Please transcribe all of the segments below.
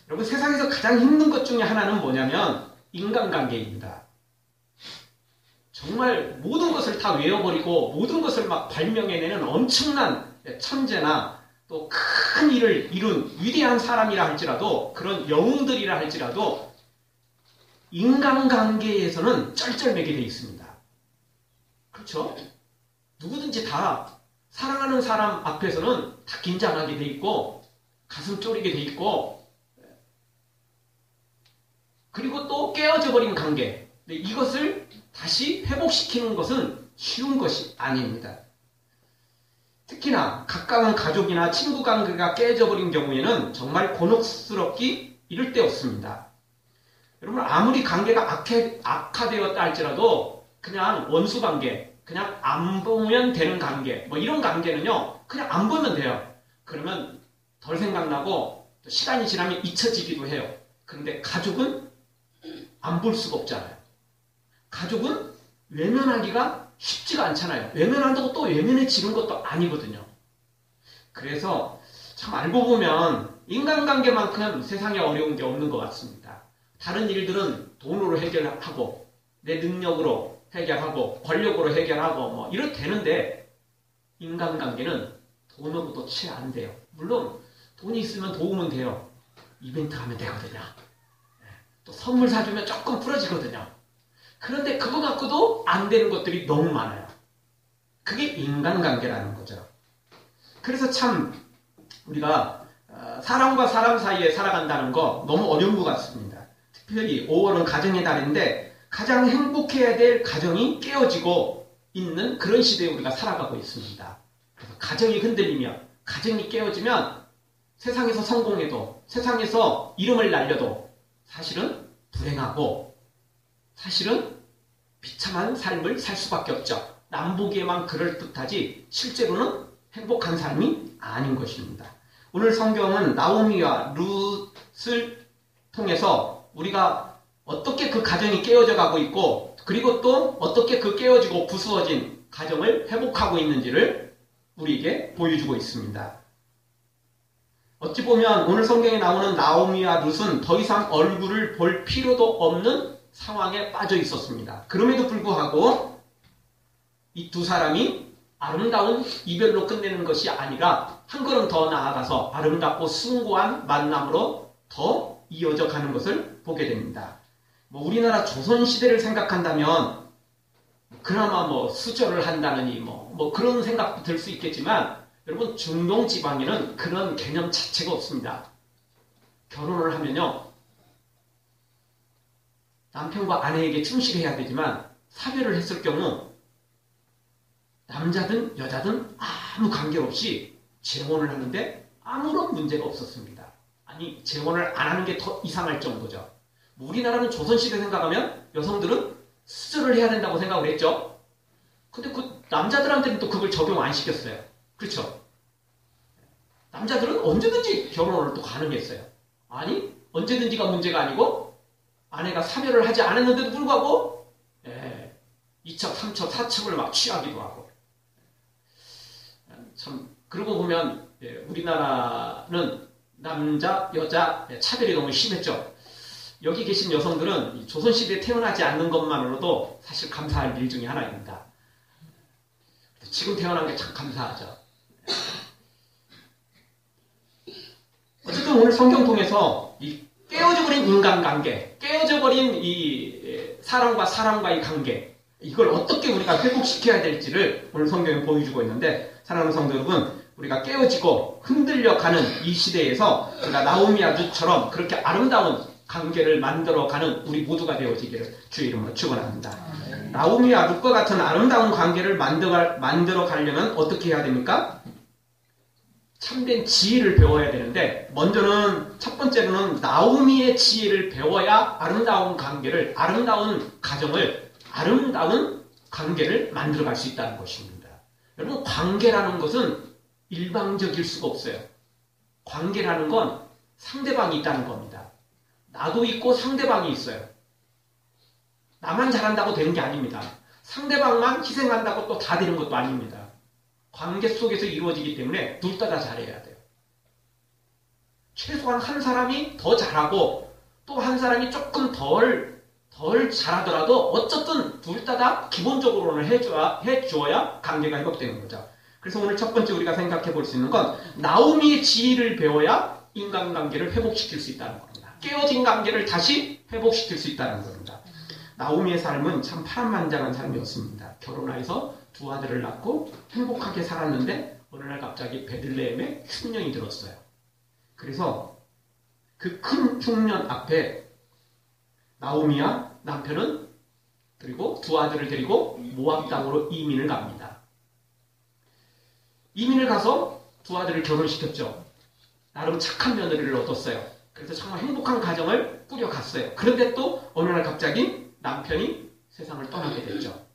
여러분, 세상에서 가장 힘든 것 중에 하나는 뭐냐면 인간관계입니다. 정말 모든 것을 다 외워버리고 모든 것을 막 발명해내는 엄청난 천재나 또 큰 일을 이룬 위대한 사람이라 할지라도, 그런 영웅들이라 할지라도 인간관계에서는 쩔쩔매게 돼 있습니다. 그렇죠? 누구든지 다 사랑하는 사람 앞에서는 다 긴장하게 돼 있고 가슴 졸이게 돼 있고, 그리고 또 깨어져 버린 관계, 이것을 다시 회복시키는 것은 쉬운 것이 아닙니다. 특히나 가까운 가족이나 친구 관계가 깨져버린 경우에는 정말 곤혹스럽기 이를 데 없습니다. 여러분, 아무리 관계가 악화되었다 할지라도 그냥 원수 관계, 그냥 안 보면 되는 관계, 뭐 이런 관계는요, 그냥 안 보면 돼요. 그러면 덜 생각나고 또 시간이 지나면 잊혀지기도 해요. 그런데 가족은 안 볼 수가 없잖아요. 가족은 외면하기가 쉽지가 않잖아요. 외면한다고 또 외면해지는 것도 아니거든요. 그래서 참 알고 보면 인간관계만큼 세상에 어려운 게 없는 것 같습니다. 다른 일들은 돈으로 해결하고 내 능력으로 해결하고 권력으로 해결하고 뭐 이렇게 되는데, 인간관계는 돈으로도 채 안 돼요. 물론 돈이 있으면 도우면 돼요. 이벤트 하면 되거든요. 또 선물 사주면 조금 풀어지거든요. 그런데 그거 갖고도 안 되는 것들이 너무 많아요. 그게 인간관계라는 거죠. 그래서 참 우리가 사람과 사람 사이에 살아간다는 거 너무 어려운 것 같습니다. 특별히 5월은 가정의 달인데 가장 행복해야 될 가정이 깨어지고 있는 그런 시대에 우리가 살아가고 있습니다. 그래서 가정이 흔들리면, 가정이 깨어지면 세상에서 성공해도, 세상에서 이름을 날려도 사실은 불행하고 사실은 비참한 삶을 살 수밖에 없죠. 남보기에만 그럴듯하지 실제로는 행복한 삶이 아닌 것입니다. 오늘 성경은 나오미와 룻을 통해서 우리가 어떻게 그 가정이 깨어져 가고 있고, 그리고 또 어떻게 그 깨어지고 부수어진 가정을 회복하고 있는지를 우리에게 보여주고 있습니다. 어찌 보면 오늘 성경에 나오는 나오미와 룻은 더 이상 얼굴을 볼 필요도 없는 상황에 빠져 있었습니다. 그럼에도 불구하고 이 두 사람이 아름다운 이별로 끝내는 것이 아니라 한 걸음 더 나아가서 아름답고 숭고한 만남으로 더 이어져 가는 것을 보게 됩니다. 우리나라 조선시대를 생각한다면 그나마 수절을 한다느니 그런 생각도 들 수 있겠지만, 여러분, 중동 지방에는 그런 개념 자체가 없습니다. 결혼을 하면요, 남편과 아내에게 충실해야 되지만 사별을 했을 경우 남자든 여자든 아무 관계없이 재혼을 하는데 아무런 문제가 없었습니다. 아니, 재혼을 안 하는 게 더 이상할 정도죠. 우리나라는 조선시대 생각하면 여성들은 수절을 해야 된다고 생각을 했죠. 근데 그 남자들한테는 또 그걸 적용 안 시켰어요. 그렇죠? 남자들은 언제든지 결혼을 또 가능했어요. 아니, 언제든지가 문제가 아니고 아내가 사별을 하지 않았는데도 불구하고 2첩, 3첩, 4첩을 막 취하기도 하고. 참, 그러고 보면 우리나라는 남자, 여자 차별이 너무 심했죠. 여기 계신 여성들은 조선시대에 태어나지 않는 것만으로도 사실 감사할 일 중에 하나입니다. 지금 태어난 게 참 감사하죠. 어쨌든 오늘 성경 통해서 이 깨어져버린 인간관계, 깨어져버린 이 사람과 사람과의 관계, 이걸 어떻게 우리가 회복시켜야 될지를 오늘 성경에 보여주고 있는데, 사랑하는 성도 여러분, 우리가 깨어지고 흔들려가는 이 시대에서 우리가 나오미와 룻처럼 그렇게 아름다운 관계를 만들어가는 우리 모두가 되어지기를 주의 이름으로 축원합니다. 나오미와 룻과 같은 아름다운 관계를 만들어 가려면 어떻게 해야 됩니까? 참된 지혜를 배워야 되는데, 먼저는 첫 번째로는 나오미의 지혜를 배워야 아름다운 관계를, 아름다운 가정을, 아름다운 관계를 만들어갈 수 있다는 것입니다. 여러분, 관계라는 것은 일방적일 수가 없어요. 관계라는 건 상대방이 있다는 겁니다. 나도 있고 상대방이 있어요. 나만 잘한다고 되는 게 아닙니다. 상대방만 희생한다고 또 다 되는 것도 아닙니다. 관계 속에서 이루어지기 때문에 둘 다 잘해야 돼요. 최소한 한 사람이 더 잘하고 또 한 사람이 조금 덜 잘하더라도 어쨌든 둘 다 기본적으로는 해줘야 관계가 회복되는 거죠. 그래서 오늘 첫 번째 우리가 생각해 볼 수 있는 건 나오미의 지혜를 배워야 인간관계를 회복시킬 수 있다는 겁니다. 깨어진 관계를 다시 회복시킬 수 있다는 겁니다. 나오미의 삶은 참 파란만장한 삶이었습니다. 결혼해서 두 아들을 낳고 행복하게 살았는데 어느 날 갑자기 베들레헴에 흉년이 들었어요. 그래서 그 큰 흉년 앞에 나오미와 남편은 그리고 두 아들을 데리고 모압 땅으로 이민을 갑니다. 이민을 가서 두 아들을 결혼시켰죠. 나름 착한 며느리를 얻었어요. 그래서 정말 행복한 가정을 꾸려갔어요. 그런데 또 어느 날 갑자기 남편이 세상을 떠나게 됐죠.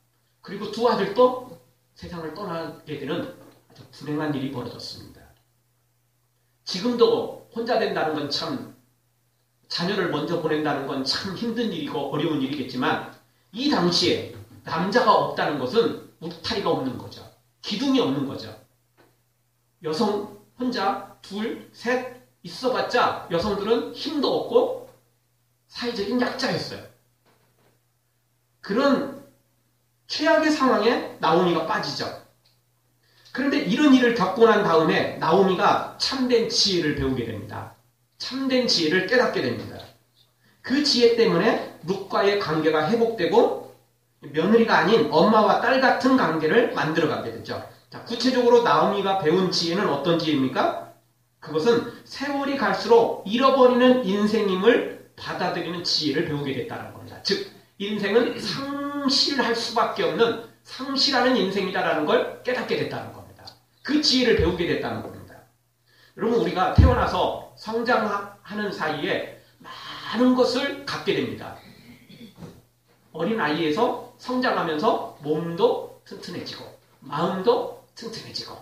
그리고 두 아들도 세상을 떠나게 되는 아주 불행한 일이 벌어졌습니다. 지금도 혼자 된다는 건 참, 자녀를 먼저 보낸다는 건 참 힘든 일이고 어려운 일이겠지만 이 당시에 남자가 없다는 것은 울타리가 없는 거죠. 기둥이 없는 거죠. 여성 혼자 둘, 셋 있어봤자 여성들은 힘도 없고 사회적인 약자였어요. 그런 최악의 상황에 나오미가 빠지죠. 그런데 이런 일을 겪고 난 다음에 나오미가 참된 지혜를 배우게 됩니다. 참된 지혜를 깨닫게 됩니다. 그 지혜 때문에 룻과의 관계가 회복되고 며느리가 아닌 엄마와 딸 같은 관계를 만들어가게 되죠. 자, 구체적으로 나오미가 배운 지혜는 어떤 지혜입니까? 그것은 세월이 갈수록 잃어버리는 인생임을 받아들이는 지혜를 배우게 됐다는 겁니다. 즉, 인생은 상실할 수밖에 없는 상실하는 인생이다라는 걸 깨닫게 됐다는 겁니다. 그 지혜를 배우게 됐다는 겁니다. 여러분, 우리가 태어나서 성장하는 사이에 많은 것을 갖게 됩니다. 어린 아이에서 성장하면서 몸도 튼튼해지고 마음도 튼튼해지고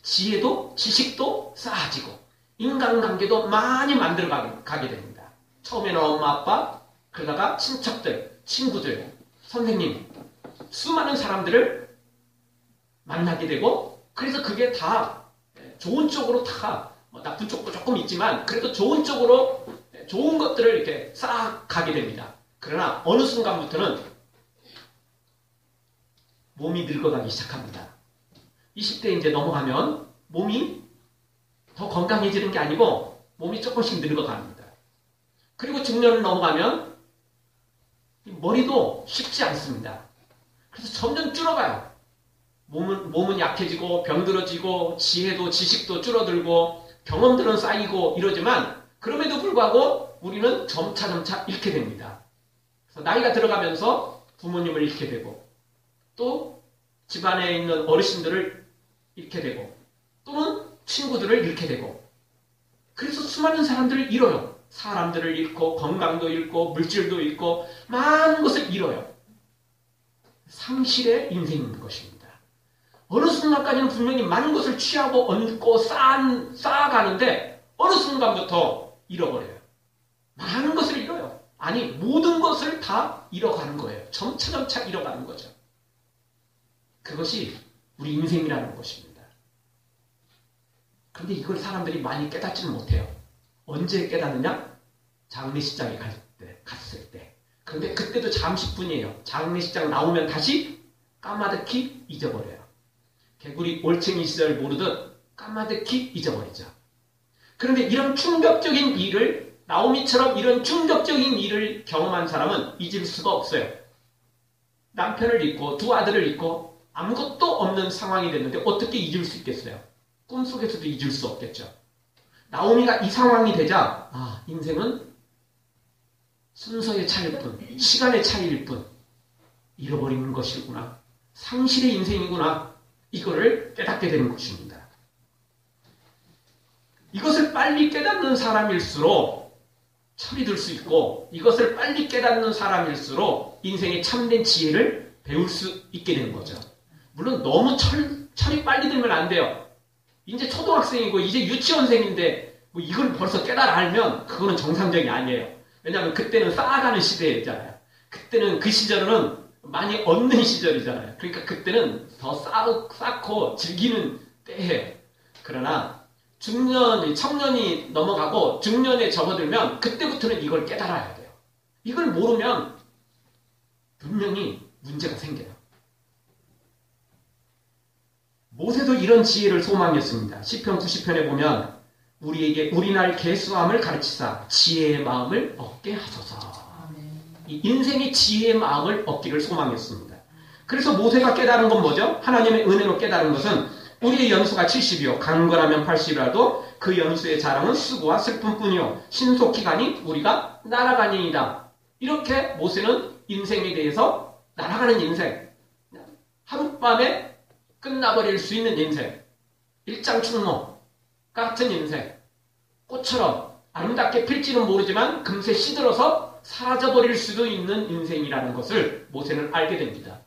지혜도 지식도 쌓아지고 인간관계도 많이 만들어 가게 됩니다. 처음에는 엄마 아빠, 그러다가 친척들, 친구들, 선생님, 수많은 사람들을 만나게 되고 그래서 그게 다 좋은 쪽으로 다 나쁜 쪽도 조금 있지만 그래도 좋은 쪽으로 좋은 것들을 이렇게 쌓아가게 됩니다. 그러나 어느 순간부터는 몸이 늙어가기 시작합니다. 20대 이제 넘어가면 몸이 더 건강해지는 게 아니고 몸이 조금씩 늙어갑니다. 그리고 중년을 넘어가면 머리도 쉽지 않습니다. 그래서 점점 줄어가요. 몸은 약해지고 병들어지고 지혜도 지식도 줄어들고 경험들은 쌓이고 이러지만 그럼에도 불구하고 우리는 점차 잃게 됩니다. 그래서 나이가 들어가면서 부모님을 잃게 되고 또 집안에 있는 어르신들을 잃게 되고 또는 친구들을 잃게 되고 그래서 수많은 사람들을 잃어요. 사람들을 잃고 건강도 잃고 물질도 잃고 많은 것을 잃어요. 상실의 인생인 것입니다. 어느 순간까지는 분명히 많은 것을 취하고 얻고 쌓아가는데 어느 순간부터 잃어버려요. 많은 것을 잃어요. 아니 모든 것을 다 잃어가는 거예요. 점차 잃어가는 거죠. 그것이 우리 인생이라는 것입니다. 그런데 이걸 사람들이 많이 깨닫지는 못해요. 언제 깨닫느냐? 장례식장에 갔을 때. 그런데 그때도 잠시뿐이에요. 장례식장 나오면 다시 까마득히 잊어버려요. 개구리 올챙이 시절 모르듯 까마득히 잊어버리죠. 그런데 이런 충격적인 일을 나오미처럼 이런 충격적인 일을 경험한 사람은 잊을 수가 없어요. 남편을 잃고 두 아들을 잃고 아무것도 없는 상황이 됐는데 어떻게 잊을 수 있겠어요? 꿈속에서도 잊을 수 없겠죠. 나오미가 이 상황이 되자 인생은 순서의 차이일 뿐, 시간의 차이일 뿐 잃어버리는 것이구나. 상실의 인생이구나. 이거를 깨닫게 되는 것입니다. 이것을 빨리 깨닫는 사람일수록 철이 들 수 있고 이것을 빨리 깨닫는 사람일수록 인생의 참된 지혜를 배울 수 있게 되는 거죠. 물론 너무 철이 빨리 들면 안 돼요. 이제 초등학생이고 이제 유치원생인데 뭐 이걸 벌써 깨달아 알면 그거는 정상적이 아니에요. 왜냐하면 그때는 쌓아가는 시대였잖아요. 그때는 그 시절은 많이 얻는 시절이잖아요. 그러니까 그때는 더 쌓고 즐기는 때예요. 그러나 중년, 청년이 넘어가고 중년에 접어들면 그때부터는 이걸 깨달아야 돼요. 이걸 모르면 분명히 문제가 생겨요. 모세도 이런 지혜를 소망했습니다. 시편 90편에 보면 우리에게 우리날 계수함을 가르치사 지혜의 마음을 얻게 하소서. 이 인생의 지혜의 마음을 얻기를 소망했습니다. 그래서 모세가 깨달은 건 뭐죠? 하나님의 은혜로 깨달은 것은 우리의 연수가 70이요 강건하면 80이라도 그 연수의 자랑은 수고와 슬픔뿐이요 신속히 가니 우리가 날아가니이다. 이렇게 모세는 인생에 대해서 날아가는 인생, 하룻밤에 끝나버릴 수 있는 인생, 일장춘몽 같은 인생, 꽃처럼 아름답게 필지는 모르지만 금세 시들어서 사라져버릴 수도 있는 인생이라는 것을 모세는 알게 됩니다.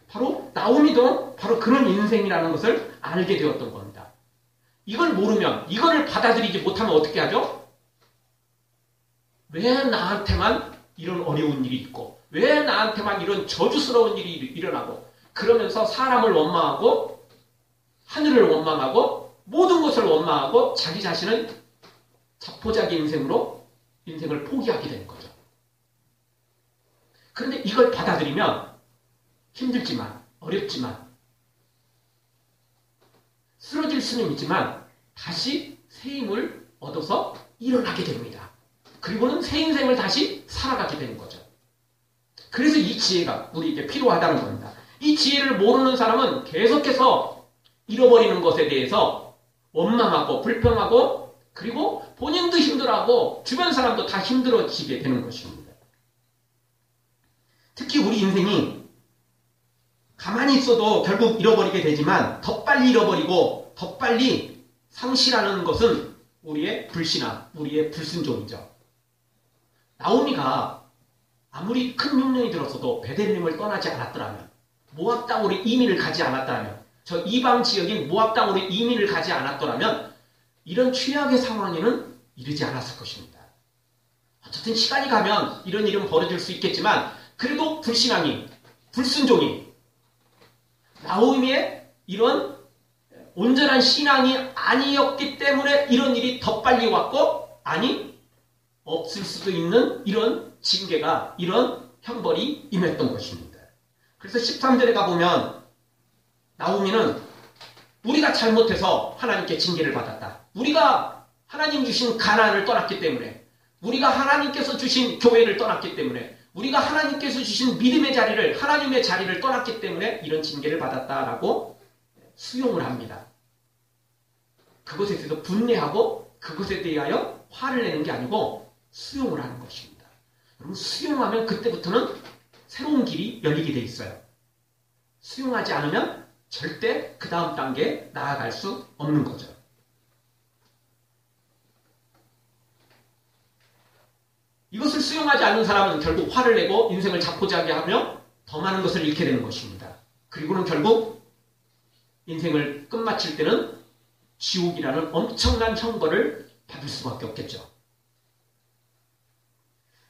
바로 나오미도 바로 그런 인생이라는 것을 알게 되었던 겁니다. 이걸 모르면, 이거를 받아들이지 못하면 어떻게 하죠? 왜 나한테만 이런 어려운 일이 있고, 왜 나한테만 이런 저주스러운 일이 일어나고, 그러면서 사람을 원망하고, 하늘을 원망하고, 모든 것을 원망하고, 자기 자신은 자포자기 인생으로 인생을 포기하게 되는 거죠. 그런데 이걸 받아들이면 힘들지만, 어렵지만, 쓰러질 수는 있지만 다시 새 힘을 얻어서 일어나게 됩니다. 그리고는 새 인생을 다시 살아가게 되는 거죠. 그래서 이 지혜가 우리에게 필요하다는 겁니다. 이 지혜를 모르는 사람은 계속해서 잃어버리는 것에 대해서 원망하고 불평하고 그리고 본인도 힘들어하고 주변 사람도 다 힘들어지게 되는 것입니다. 특히 우리 인생이 가만히 있어도 결국 잃어버리게 되지만 더 빨리 잃어버리고 더 빨리 상실하는 것은 우리의 불신앙, 우리의 불순종이죠. 나오미가 아무리 큰 흉년이 들었어도 베들레헴을 떠나지 않았더라면, 모압 땅으로 이민을 가지 않았다면, 저 이방 지역인 모압 땅으로 이민을 가지 않았더라면 이런 최악의 상황에는 이르지 않았을 것입니다. 어쨌든 시간이 가면 이런 일은 벌어질 수 있겠지만 그래도 불신앙이, 불순종이 나오미의 이런 온전한 신앙이 아니었기 때문에 이런 일이 더 빨리 왔고, 아니 없을 수도 있는 이런 징계가, 이런 형벌이 임했던 것입니다. 그래서 13절에 가보면 나오미는 우리가 잘못해서 하나님께 징계를 받았다. 우리가 하나님 주신 가나안을 떠났기 때문에, 우리가 하나님께서 주신 교회를 떠났기 때문에, 우리가 하나님께서 주신 믿음의 자리를, 하나님의 자리를 떠났기 때문에 이런 징계를 받았다라고 수용을 합니다. 그것에 대해서 분내하고 그것에 대하여 화를 내는 게 아니고 수용을 하는 것입니다. 여러분, 수용하면 그때부터는 새로운 길이 열리게 돼 있어요. 수용하지 않으면 절대 그 다음 단계에 나아갈 수 없는 거죠. 이것을 수용하지 않는 사람은 결국 화를 내고 인생을 자포자기 하며 더 많은 것을 잃게 되는 것입니다. 그리고는 결국 인생을 끝마칠 때는 지옥이라는 엄청난 형벌을 받을 수밖에 없겠죠.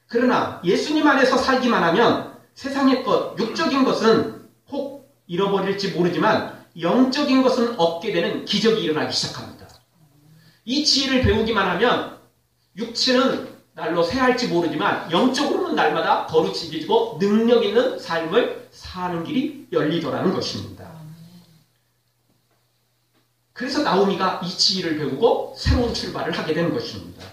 그러나 예수님 안에서 살기만 하면 세상의 것, 육적인 것은 혹 잃어버릴지 모르지만 영적인 것은 얻게 되는 기적이 일어나기 시작합니다. 이 지혜를 배우기만 하면 육체는 날로 새할지 모르지만 영적으로는 날마다 거룩해지고 능력 있는 삶을 사는 길이 열리더라는 것입니다. 그래서 나오미가 이 지혜를 배우고 새로운 출발을 하게 된 것입니다.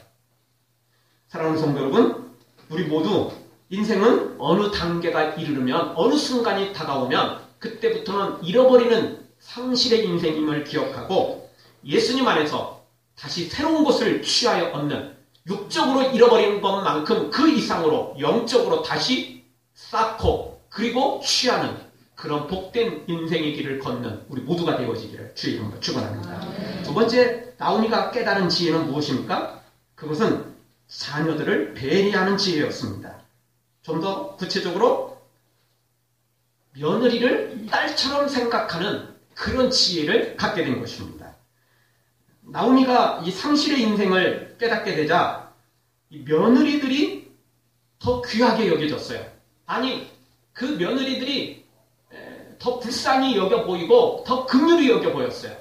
사랑하는 성도 여러분, 우리 모두 인생은 어느 단계가 이르르면, 어느 순간이 다가오면 그때부터는 잃어버리는 상실의 인생임을 기억하고 예수님 안에서 다시 새로운 것을 취하여 얻는, 육적으로 잃어버린 것만큼 그 이상으로 영적으로 다시 쌓고 그리고 취하는 그런 복된 인생의 길을 걷는 우리 모두가 되어지기를 주의 이름으로 축원합니다. 두 번째, 나오미가 깨달은 지혜는 무엇입니까? 그것은 자녀들을 배려하는 지혜였습니다. 좀 더 구체적으로 며느리를 딸처럼 생각하는 그런 지혜를 갖게 된 것입니다. 나오미가 이 상실의 인생을 깨닫게 되자 이 며느리들이 더 귀하게 여겨졌어요. 아니, 그 며느리들이 더 불쌍히 여겨 보이고 더 긍휼히 여겨 보였어요.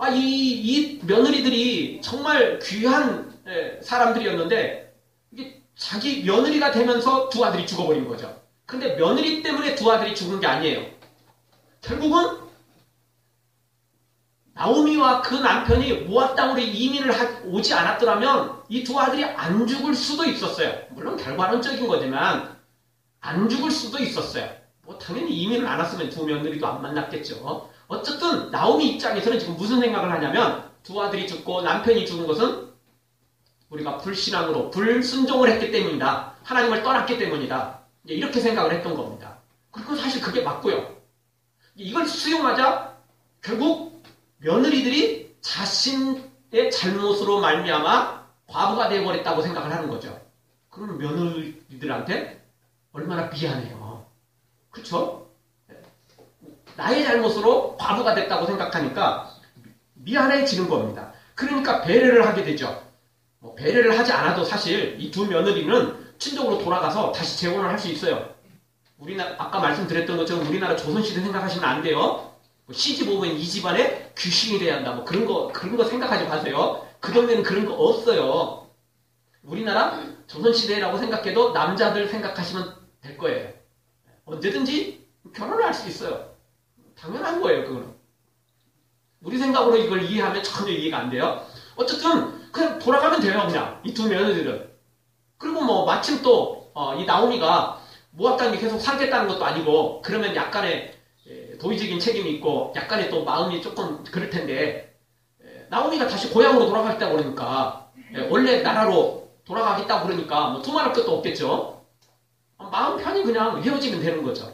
이 며느리들이 정말 귀한 사람들이었는데 이게 자기 며느리가 되면서 두 아들이 죽어버린 거죠. 근데 며느리 때문에 두 아들이 죽은 게 아니에요. 결국은 나오미와 그 남편이 모압 땅으로 이민을 오지 않았더라면 이 두 아들이 안 죽을 수도 있었어요. 물론 결과론적인 거지만 안 죽을 수도 있었어요. 뭐 당연히 이민을 안 왔으면 두 며느리도 안 만났겠죠. 어쨌든 나오미 입장에서는 지금 무슨 생각을 하냐면 두 아들이 죽고 남편이 죽은 것은 우리가 불신앙으로 불순종을 했기 때문이다. 하나님을 떠났기 때문이다. 이렇게 생각을 했던 겁니다. 그리고 사실 그게 맞고요. 이걸 수용하자 결국 며느리들이 자신의 잘못으로 말미암아 과부가 되어버렸다고 생각을 하는 거죠. 그러면 며느리들한테 얼마나 미안해요. 그렇죠? 나의 잘못으로 과부가 됐다고 생각하니까 미안해지는 겁니다. 그러니까 배려를 하게 되죠. 배려를 하지 않아도 사실 이 두 며느리는 친정으로 돌아가서 다시 재혼을 할 수 있어요. 우리나라 아까 말씀드렸던 것처럼 우리나라 조선시대 생각하시면 안 돼요. 시집 오면 이 집안에 귀신이 돼야 한다. 뭐 그런 거 생각하지 마세요. 그 동네는 그런 거 없어요. 우리나라 조선시대라고 생각해도 남자들 생각하시면 될 거예요. 언제든지 결혼을 할 수 있어요. 당연한 거예요, 그거는. 우리 생각으로 이걸 이해하면 전혀 이해가 안 돼요. 어쨌든 그냥 돌아가면 돼요, 그냥 이 두 며느리들은. 그리고 뭐 마침 또 이 나오미가 모압 땅에 계속 살겠다는 것도 아니고 그러면 약간의 도의적인 책임이 있고 약간의 또 마음이 조금 그럴 텐데 나오미가 다시 고향으로 돌아가겠다고 그러니까 원래 나라로 돌아가겠다고 그러니까 뭐 두말할 것도 없겠죠. 마음 편히 그냥 헤어지면 되는 거죠.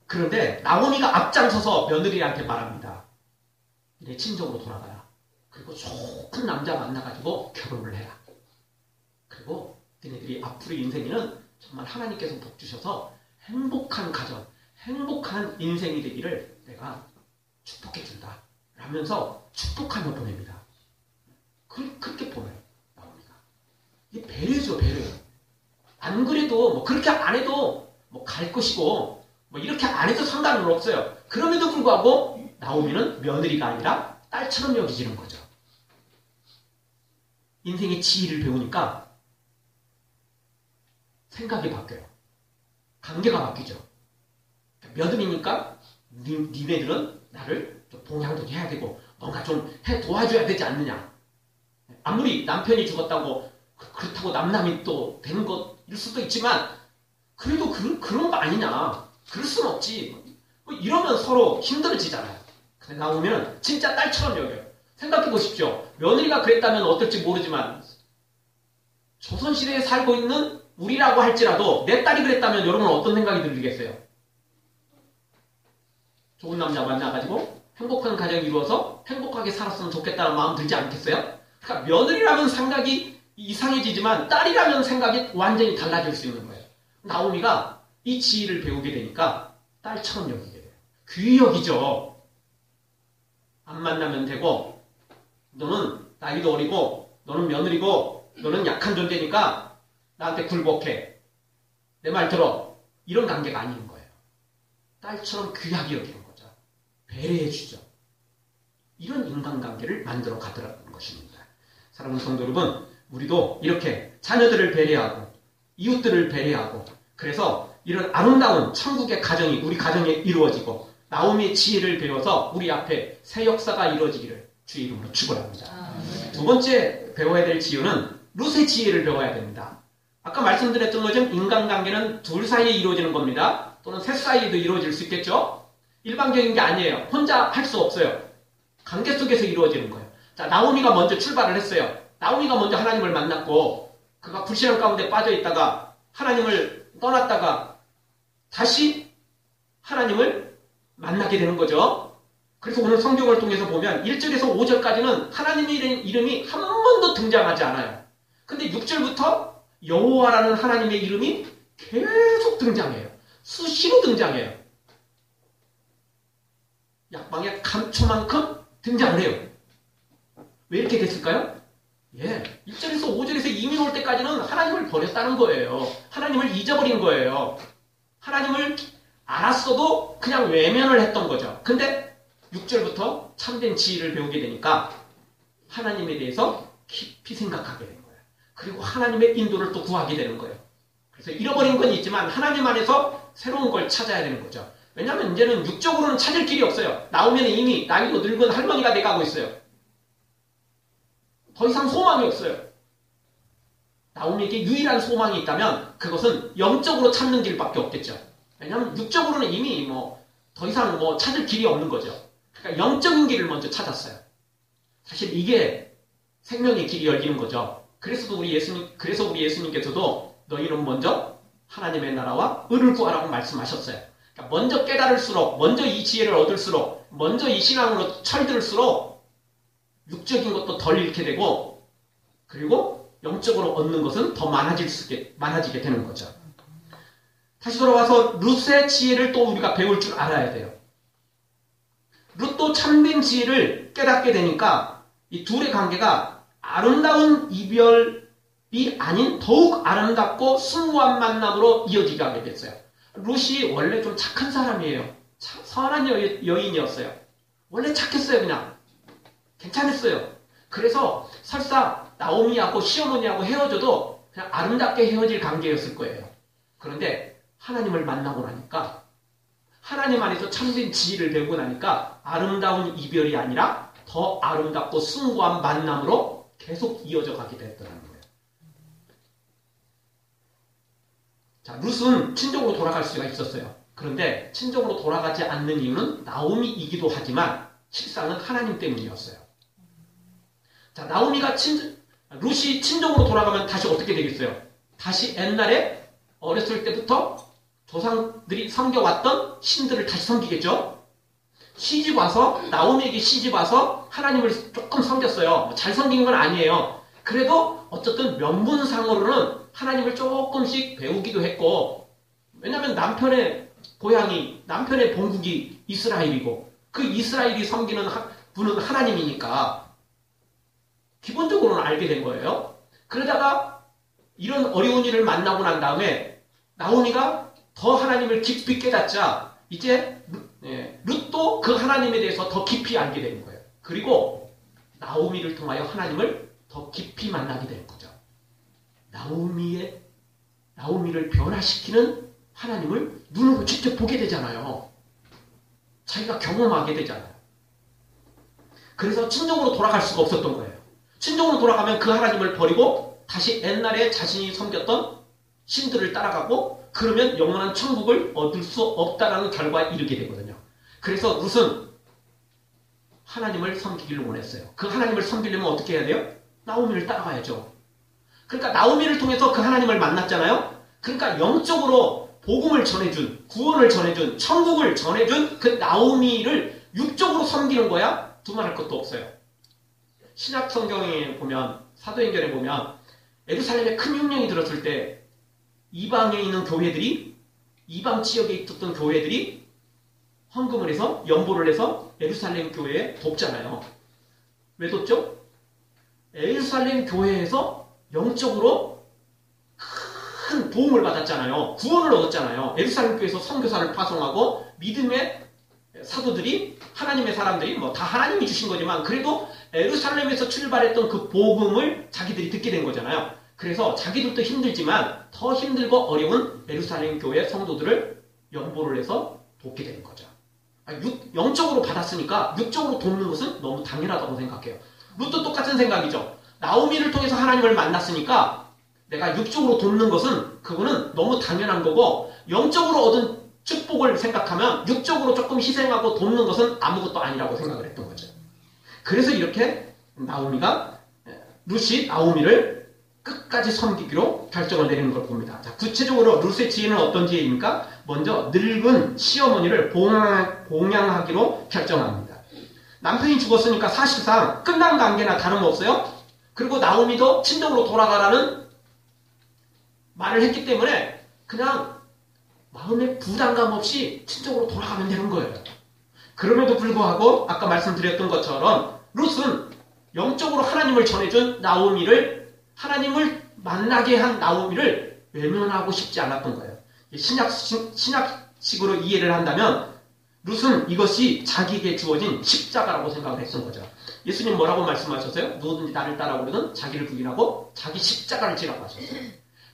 그런데 나오미가 앞장서서 며느리한테 말합니다. 내 친정으로 돌아가라. 그리고 좋은 남자 만나가지고 결혼을 해라. 그리고 너희들이 앞으로 인생에는 정말 하나님께서 복 주셔서 행복한 가정, 행복한 인생이 되기를 내가 축복해 준다. 라면서 축복하며 보냅니다. 그렇게 보내요. 나오미가. 이게 배려죠, 배려. 안 그래도 뭐 그렇게 안 해도 뭐 갈 것이고 뭐 이렇게 안 해도 상관은 없어요. 그럼에도 불구하고 나오미는 며느리가 아니라 딸처럼 여기지는 거죠. 인생의 지혜를 배우니까 생각이 바뀌어요. 관계가 바뀌죠. 며느리니까 니네들은 나를 좀 봉양도 해야 되고 뭔가 좀 도와줘야 되지 않느냐. 아무리 남편이 죽었다고 그렇다고 남남이 또 되는 것일 수도 있지만 그래도 그런 거 아니냐. 그럴 순 없지. 뭐 이러면 서로 힘들어지잖아요. 근데 나오면 진짜 딸처럼 여겨요. 생각해 보십시오. 며느리가 그랬다면 어떨지 모르지만 조선시대에 살고 있는 우리라고 할지라도 내 딸이 그랬다면 여러분은 어떤 생각이 들겠어요? 좋은 남자 만나가지고 행복한 가정 이루어서 행복하게 살았으면 좋겠다는 마음 들지 않겠어요? 그러니까 며느리라면 생각이 이상해지지만 딸이라면 생각이 완전히 달라질 수 있는 거예요. 나오미가 이 지혜를 배우게 되니까 딸처럼 여기게 돼요. 귀히 여기죠. 안 만나면 되고 너는 나이도 어리고 너는 며느리고 너는 약한 존재니까 나한테 굴복해. 내 말 들어. 이런 관계가 아닌 거예요. 딸처럼 귀하게 여기는 거죠. 배려해 주죠. 이런 인간관계를 만들어 가더라는 것입니다. 사랑하는 성도 여러분, 우리도 이렇게 자녀들을 배려하고 이웃들을 배려하고 그래서 이런 아름다운 천국의 가정이 우리 가정에 이루어지고 나오미의 지혜를 배워서 우리 앞에 새 역사가 이루어지기를 주의 이름으로 축원합니다. 두 번째 배워야 될 지혜는 룻의 지혜를 배워야 됩니다. 아까 말씀드렸던 것처럼 인간관계는 둘 사이에 이루어지는 겁니다. 또는 셋 사이에도 이루어질 수 있겠죠. 일반적인 게 아니에요. 혼자 할 수 없어요. 관계 속에서 이루어지는 거예요. 자, 나오미가 먼저 출발을 했어요. 나오미가 먼저 하나님을 만났고 그가 불신앙 가운데 빠져 있다가 하나님을 떠났다가 다시 하나님을 만나게 되는 거죠. 그래서 오늘 성경을 통해서 보면 1절에서 5절까지는 하나님의 이름이 한 번도 등장하지 않아요. 근데 6절부터 여호와라는 하나님의 이름이 계속 등장해요. 수시로 등장해요. 약방의 감초만큼 등장을 해요. 왜 이렇게 됐을까요? 1절에서 5절에서 이민 올 때까지는 하나님을 버렸다는 거예요. 하나님을 잊어버린 거예요. 하나님을 알았어도 그냥 외면을 했던 거죠. 근데 6절부터 참된 지혜를 배우게 되니까 하나님에 대해서 깊이 생각하게 된 거예요. 그리고 하나님의 인도를 또 구하게 되는 거예요. 그래서 잃어버린 건 있지만 하나님 안에서 새로운 걸 찾아야 되는 거죠. 왜냐하면 이제는 육적으로는 찾을 길이 없어요. 나오면 이미 나이도 늙은 할머니가 돼가고 있어요. 더 이상 소망이 없어요. 나오미에게 유일한 소망이 있다면 그것은 영적으로 찾는 길밖에 없겠죠. 왜냐하면 육적으로는 이미 더 이상 찾을 길이 없는 거죠. 그러니까 영적인 길을 먼저 찾았어요. 사실 이게 생명의 길이 열리는 거죠. 그래서 우리 예수님께서도 너희는 먼저 하나님의 나라와 의를 구하라고 말씀하셨어요. 그러니까 먼저 깨달을수록, 먼저 이 지혜를 얻을수록, 먼저 이 신앙으로 철들을수록 육적인 것도 덜 잃게 되고, 그리고 영적으로 얻는 것은 더 많아지게 되는 거죠. 다시 돌아와서 룻의 지혜를 또 우리가 배울 줄 알아야 돼요. 룻도 참된 지혜를 깨닫게 되니까 이 둘의 관계가 아름다운 이별이 아닌 더욱 아름답고 숭고한 만남으로 이어지게 하게 됐어요. 룻이 원래 좀 착한 사람이에요. 선한 여인이었어요. 원래 착했어요. 그냥 괜찮았어요. 그래서 설사 나오미하고 시어머니하고 헤어져도 그냥 아름답게 헤어질 관계였을 거예요. 그런데 하나님을 만나고 나니까, 하나님 안에서 참된 지혜를 배우고 나니까 아름다운 이별이 아니라 더 아름답고 숭고한 만남으로 계속 이어져 가게 됐더라는 거예요. 자, 룻은 친정으로 돌아갈 수가 있었어요. 그런데 친정으로 돌아가지 않는 이유는 나오미이기도 하지만 실상은 하나님 때문이었어요. 자, 룻이 친정으로 돌아가면 다시 어떻게 되겠어요? 다시 옛날에 어렸을 때부터 조상들이 섬겨왔던 신들을 다시 섬기겠죠? 나오미에게 시집 와서 하나님을 조금 섬겼어요. 잘 섬긴 건 아니에요. 그래도 어쨌든 명분상으로는 하나님을 조금씩 배우기도 했고, 왜냐하면 남편의 본국이 이스라엘이고, 그 이스라엘이 섬기는 분은 하나님이니까 기본적으로는 알게 된 거예요. 그러다가 이런 어려운 일을 만나고 난 다음에 나오미가 더 하나님을 깊이 깨닫자 이제 룻도 그 하나님에 대해서 더 깊이 알게 되는 거예요. 그리고 나오미를 통하여 하나님을 더 깊이 만나게 되는 거죠. 나오미를 변화시키는 하나님을 눈으로 직접 보게 되잖아요. 자기가 경험하게 되잖아요. 그래서 친정으로 돌아갈 수가 없었던 거예요. 친정으로 돌아가면 그 하나님을 버리고 다시 옛날에 자신이 섬겼던 신들을 따라가고, 그러면 영원한 천국을 얻을 수 없다라는 결과에 이르게 되거든요. 그래서 룻은 하나님을 섬기기를 원했어요. 그 하나님을 섬기려면 어떻게 해야 돼요? 나오미를 따라가야죠. 그러니까 나오미를 통해서 그 하나님을 만났잖아요. 그러니까 영적으로 복음을 전해준, 구원을 전해준, 천국을 전해준 그 나오미를 육적으로 섬기는 거야? 두말할 것도 없어요. 신약 성경에 보면, 사도행전에 보면 예루살렘에 큰 흉년이 들었을 때 이방에 있는 교회들이, 이방 지역에 있었던 교회들이 헌금을 해서, 연보를 해서 예루살렘 교회에 돕잖아요. 왜 돕죠? 예루살렘 교회에서 영적으로 큰 도움을 받았잖아요. 구원을 얻었잖아요. 예루살렘 교회에서 선교사를 파송하고 믿음의 사도들이, 하나님의 사람들이 다 하나님이 주신 거지만 그래도 예루살렘에서 출발했던 그 복음을 자기들이 듣게 된 거잖아요. 그래서 자기들도 힘들지만 더 힘들고 어려운 예루살렘 교회 성도들을 연보를 해서 돕게 되는 거죠. 영적으로 받았으니까 육적으로 돕는 것은 너무 당연하다고 생각해요. 룻도 똑같은 생각이죠. 나오미를 통해서 하나님을 만났으니까 내가 육적으로 돕는 것은 그거는 너무 당연한 거고, 영적으로 얻은 축복을 생각하면 육적으로 조금 희생하고 돕는 것은 아무것도 아니라고 생각을 했던 거죠. 그래서 이렇게 룻이 나오미를 끝까지 섬기기로 결정을 내리는 걸 봅니다. 자, 구체적으로 룻의 지혜는 어떤 지혜입니까? 먼저 늙은 시어머니를 봉양하기로 결정합니다. 남편이 죽었으니까 사실상 끝난 관계나 다름없어요. 그리고 나오미도 친정으로 돌아가라는 말을 했기 때문에 그냥 마음에 부담감 없이 친정으로 돌아가면 되는 거예요. 그럼에도 불구하고 아까 말씀드렸던 것처럼 룻은 영적으로 하나님을 전해준 하나님을 만나게 한 나오미를 외면하고 싶지 않았던 거예요. 신약 식으로 이해를 한다면 룻은 이것이 자기에게 주어진 십자가라고 생각을 했던 거죠. 예수님 뭐라고 말씀하셨어요? 누구든지 나를 따라오려는 자기를 부인하고 자기 십자가를 지라고 하셨어요.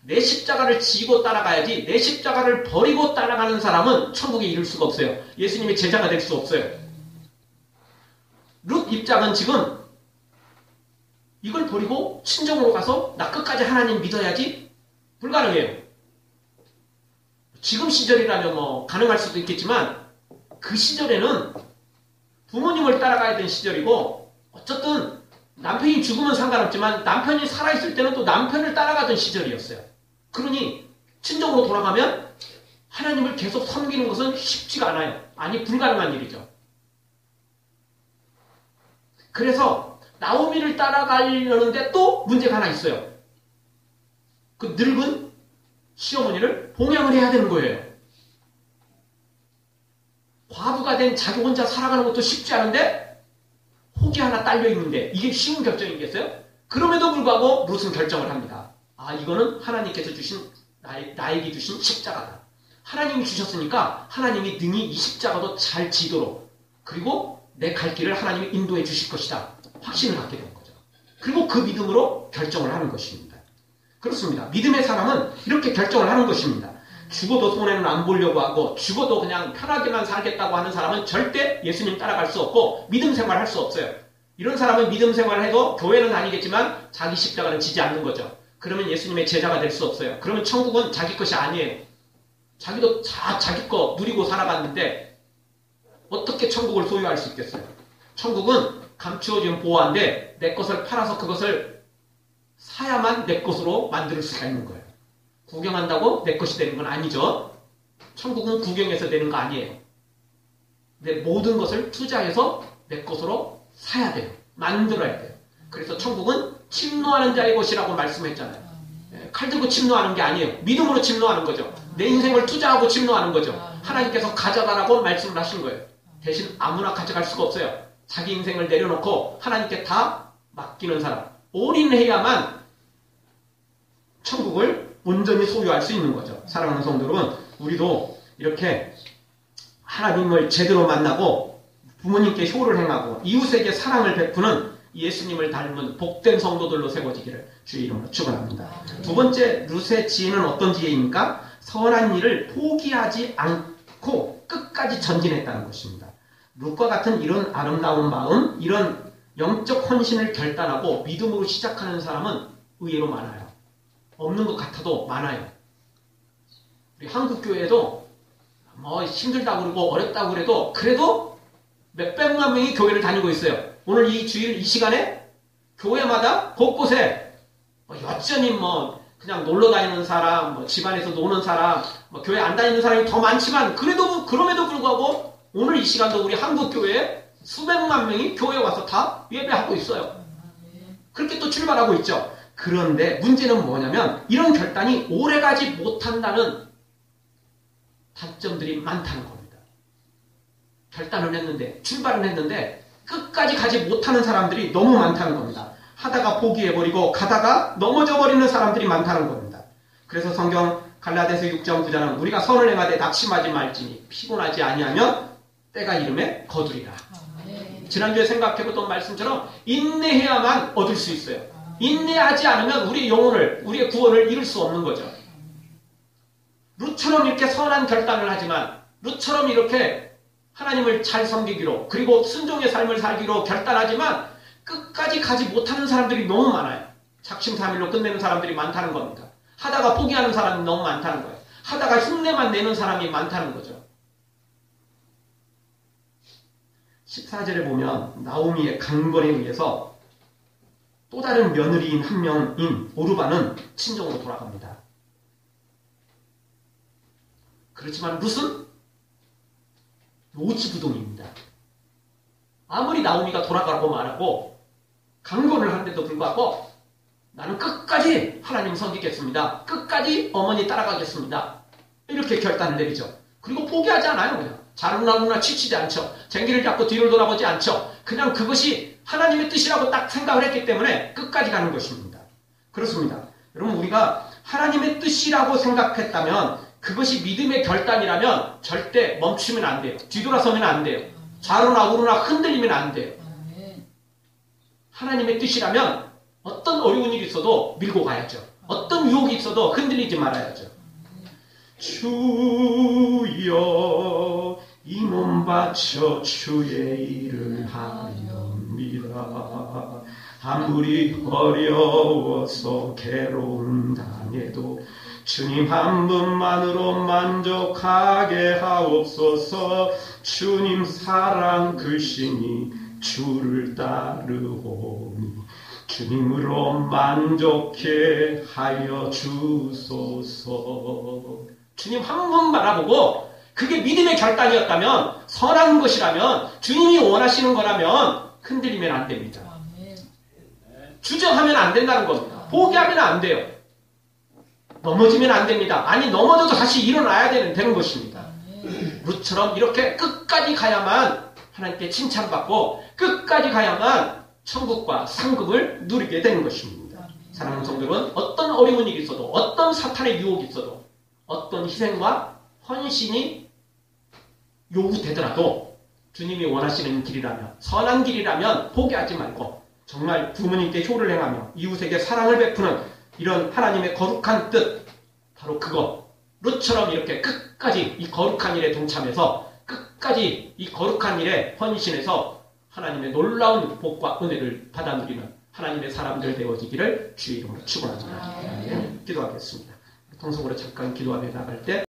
내 십자가를 지고 따라가야지 내 십자가를 버리고 따라가는 사람은 천국에 이를 수가 없어요. 예수님의 제자가 될 수 없어요. 룻 입장은 지금 이걸 버리고 친정으로 가서 나 끝까지 하나님 믿어야지 불가능해요. 지금 시절이라면 뭐 가능할 수도 있겠지만 그 시절에는 부모님을 따라가야 되는 시절이고 어쨌든 남편이 죽으면 상관없지만 남편이 살아있을 때는 또 남편을 따라가던 시절이었어요. 그러니 친정으로 돌아가면 하나님을 계속 섬기는 것은 쉽지가 않아요. 아니 불가능한 일이죠. 그래서 나오미를 따라가려는데 또 문제가 하나 있어요. 그 늙은 시어머니를 봉양을 해야 되는 거예요. 과부가 된 자기 혼자 살아가는 것도 쉽지 않은데 혹이 하나 딸려있는데 이게 쉬운 결정이겠어요? 그럼에도 불구하고 룻은 결정을 합니다. 아, 이거는 하나님께서 주신 나에게 주신 십자가다. 하나님이 주셨으니까 하나님이 능히 이 십자가도 잘 지도록 그리고 내 갈 길을 하나님이 인도해 주실 것이다. 확신을 갖게 된 거죠. 그리고 그 믿음으로 결정을 하는 것입니다. 그렇습니다. 믿음의 사람은 이렇게 결정을 하는 것입니다. 죽어도 손해는 안 보려고 하고 죽어도 그냥 편하게만 살겠다고 하는 사람은 절대 예수님 따라갈 수 없고 믿음 생활할 수 없어요. 이런 사람은 믿음 생활을 해도 교회는 다니겠지만 자기 십자가는 지지 않는 거죠. 그러면 예수님의 제자가 될 수 없어요. 그러면 천국은 자기 것이 아니에요. 자기도 자기 거 누리고 살아갔는데 어떻게 천국을 소유할 수 있겠어요? 천국은 감추어진 보화인데 내 것을 팔아서 그것을 사야만 내 것으로 만들 수가 있는 거예요. 구경한다고 내 것이 되는 건 아니죠. 천국은 구경해서 되는 거 아니에요. 내 모든 것을 투자해서 내 것으로 사야 돼요. 만들어야 돼요. 그래서 천국은 침노하는 자의 것이라고 말씀했잖아요. 칼 들고 침노하는 게 아니에요. 믿음으로 침노하는 거죠. 내 인생을 투자하고 침노하는 거죠. 하나님께서 가져가라고 말씀을 하신 거예요. 대신 아무나 가져갈 수가 없어요. 자기 인생을 내려놓고 하나님께 다 맡기는 사람. 올인해야만 천국을 온전히 소유할 수 있는 거죠. 사랑하는 성도 여러분, 우리도 이렇게 하나님을 제대로 만나고 부모님께 효를 행하고 이웃에게 사랑을 베푸는 예수님을 닮은 복된 성도들로 세워지기를 주의 이름으로 축원합니다. 두 번째 룻의 지혜는 어떤 지혜입니까? 선한 일을 포기하지 않고 끝까지 전진했다는 것입니다. 룻과 같은 이런 아름다운 마음, 이런 영적 헌신을 결단하고 믿음으로 시작하는 사람은 의외로 많아요. 없는 것 같아도 많아요. 우리 한국 교회도 뭐 힘들다고 그러고 어렵다고 그래도 그래도 몇백만 명이 교회를 다니고 있어요. 오늘 이 주일 이 시간에 교회마다 곳곳에 여전히 그냥 놀러 다니는 사람, 집안에서 노는 사람, 교회 안 다니는 사람이 더 많지만 그럼에도 불구하고 오늘 이 시간도 우리 한국 교회에 수백만 명이 교회에 와서 다 예배하고 있어요. 그렇게 또 출발하고 있죠. 그런데 문제는 뭐냐면 이런 결단이 오래가지 못한다는 단점들이 많다는 겁니다. 결단을 했는데 출발은 했는데 끝까지 가지 못하는 사람들이 너무 많다는 겁니다. 하다가 포기해버리고 가다가 넘어져버리는 사람들이 많다는 겁니다. 그래서 성경 갈라디아서 6장 9절은 우리가 선을 행하되 낙심하지 말지니 피곤하지 아니하면 때가 이름에 거두리라. 지난주에 생각해보던 말씀처럼 인내해야만 얻을 수 있어요. 인내하지 않으면 우리의 영혼을, 우리의 구원을 이룰 수 없는 거죠. 룻처럼 이렇게 선한 결단을 하지만 룻처럼 이렇게 하나님을 잘 섬기기로 그리고 순종의 삶을 살기로 결단하지만 끝까지 가지 못하는 사람들이 너무 많아요. 작심삼일로 끝내는 사람들이 많다는 겁니다. 하다가 포기하는 사람이 너무 많다는 거예요. 하다가 흉내만 내는 사람이 많다는 거죠. 14절에 보면 나오미의 강건에 의해서 또 다른 며느리인 한 명인 오르바는 친정으로 돌아갑니다. 그렇지만 룻은 노지부동입니다. 아무리 나오미가 돌아가라고 말하고 강건을 하는데도 불구하고 나는 끝까지 하나님 섬기겠습니다. 끝까지 어머니 따라가겠습니다. 이렇게 결단을 내리죠. 그리고 포기하지 않아요. 그냥 자루나무나 치치지 않죠. 쟁기를 잡고 뒤를 돌아보지 않죠. 그냥 그것이 하나님의 뜻이라고 딱 생각을 했기 때문에 끝까지 가는 것입니다. 그렇습니다. 여러분 우리가 하나님의 뜻이라고 생각했다면 그것이 믿음의 결단이라면 절대 멈추면 안 돼요. 뒤돌아서면 안 돼요. 좌로나 우로나 흔들리면 안 돼요. 하나님의 뜻이라면 어떤 어려운 일이 있어도 밀고 가야죠. 어떤 유혹이 있어도 흔들리지 말아야죠. 주여 이 몸 바쳐 주의 일을 하렵니다. 아무리 어려워서 괴로움 당해도 주님 한 분만으로 만족하게 하옵소서. 주님 사랑 크시니 주를 따르오니 주님으로 만족해 하여 주소서. 주님 한 분 바라보고 그게 믿음의 결단이었다면, 선한 것이라면, 주님이 원하시는 거라면 흔들리면 안 됩니다. 주저하면 안 된다는 겁니다. 포기하면 안 돼요. 넘어지면 안 됩니다. 아니 넘어져도 다시 일어나야 되는 것입니다. 룻처럼 이렇게 끝까지 가야만 하나님께 칭찬받고 끝까지 가야만 천국과 상급을 누리게 되는 것입니다. 사랑하는 성도는 어떤 어려운 일이 있어도, 어떤 사탄의 유혹이 있어도, 어떤 희생과 헌신이 요구되더라도 주님이 원하시는 길이라면, 선한 길이라면 포기하지 말고 정말 부모님께 효를 행하며 이웃에게 사랑을 베푸는 이런 하나님의 거룩한 뜻, 바로 그거, 룻처럼 이렇게 끝까지 이 거룩한 일에 동참해서 끝까지 이 거룩한 일에 헌신해서 하나님의 놀라운 복과 은혜를 받아 누리는 하나님의 사람들 되어지기를 주의 이름으로 축원합니다. 기도하겠습니다. 통성으로 잠깐 기도하며 나갈 때